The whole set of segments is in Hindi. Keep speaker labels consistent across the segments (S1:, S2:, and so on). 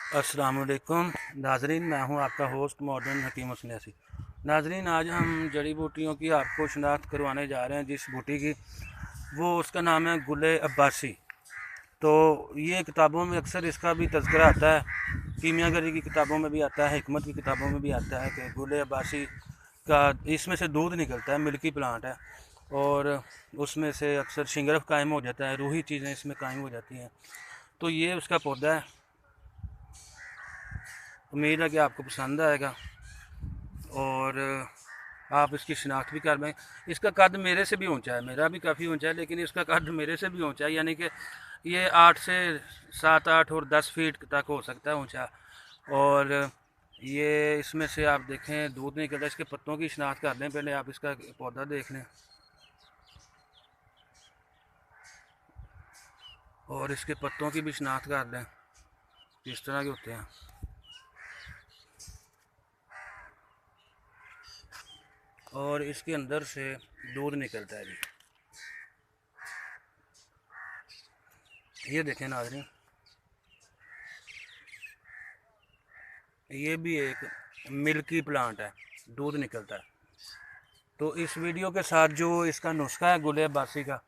S1: अस्सलाम वालेकुम नाजरीन, मैं हूं आपका होस्ट मॉडर्न हकीम सन्यासी। नाजरीन, आज हम जड़ी बूटियों की आपको शनाख्त करवाने जा रहे हैं। जिस बूटी की वो उसका नाम है गुले अब्बासी। तो ये किताबों में अक्सर इसका भी तज़किरा आता है, कीमियागरी की किताबों में भी आता है, हिकमत की किताबों में भी आता है कि गुले अब्बासी का इसमें से दूध निकलता है, मिल्की प्लांट है और उसमें से अक्सर शिंगरफ कायम हो जाता है, रूही चीज़ें इसमें कायम हो जाती हैं। तो ये उसका पौधा है। उम्मीद है कि आपको पसंद आएगा और आप इसकी शिनाख्त भी कर पाएंगे। इसका कद मेरे से भी ऊंचा है, मेरा भी काफ़ी ऊंचा है, लेकिन इसका कद मेरे से भी ऊंचा है, यानी कि ये 8 से 7 8 और 10 फीट तक हो सकता है ऊंचा। और ये इसमें से आप देखें दूध निकलता है। इसके पत्तों की शिनाख्त कर लें, पहले आप इसका पौधा देख लें और इसके पत्तों की भी शिनाख्त कर लें किस तरह के होते हैं। और इसके अंदर से दूध निकलता है जी, ये देखें नाज़रीन, ये भी एक मिल्की प्लांट है, दूध निकलता है। तो इस वीडियो के साथ जो इसका नुस्खा है गुले अब्बासी का,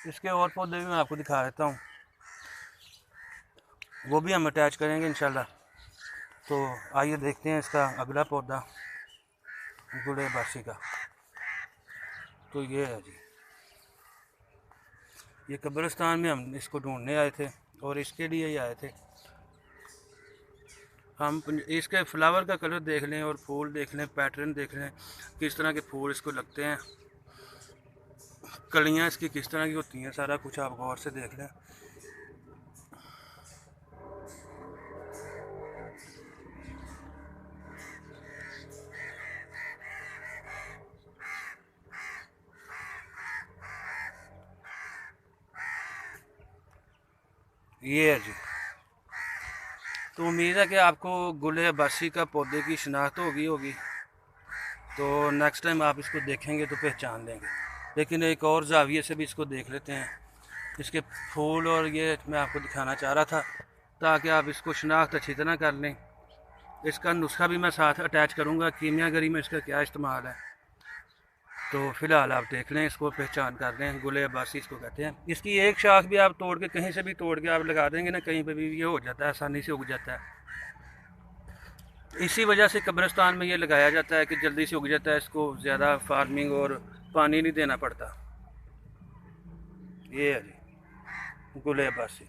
S1: इसके और पौधे भी मैं आपको दिखा देता हूँ, वो भी हम अटैच करेंगे इंशाल्लाह। तो आइए देखते हैं इसका अगला पौधा गुले अब्बासी का। तो ये है जी, ये कब्रिस्तान में हम इसको ढूंढने आए थे और इसके लिए ही आए थे हम। इसके फ्लावर का कलर देख लें और फूल देख लें, पैटर्न देख लें, किस तरह के फूल इसको लगते हैं, कलियाँ इसकी किस तरह की होती हैं, सारा कुछ आप गौर से देख लें। ये है जी। तो उम्मीद है कि आपको गुले अब्बासी का पौधे की शिनाख्त होगी। तो नेक्स्ट टाइम आप इसको देखेंगे तो पहचान लेंगे। लेकिन एक और जाविये से भी इसको देख लेते हैं। इसके फूल और ये मैं आपको दिखाना चाह रहा था ताकि आप इसको शिनाख्त अच्छी तरह कर लें। इसका नुस्खा भी मैं साथ अटैच करूँगा, कीमियागरी में इसका क्या इस्तेमाल है। तो फ़िलहाल आप देख लें, इसको पहचान कर लें, गुले अब्बासी इसको कहते हैं। इसकी एक शाख भी आप तोड़ के कहीं से भी तोड़ के आप लगा देंगे ना, कहीं पर भी ये हो जाता है, आसानी से उग जाता है। इसी वजह से कब्रिस्तान में ये लगाया जाता है कि जल्दी से उग जाता है, इसको ज़्यादा फार्मिंग और पानी नहीं देना पड़ता। ये है जी गुले अब्बासी।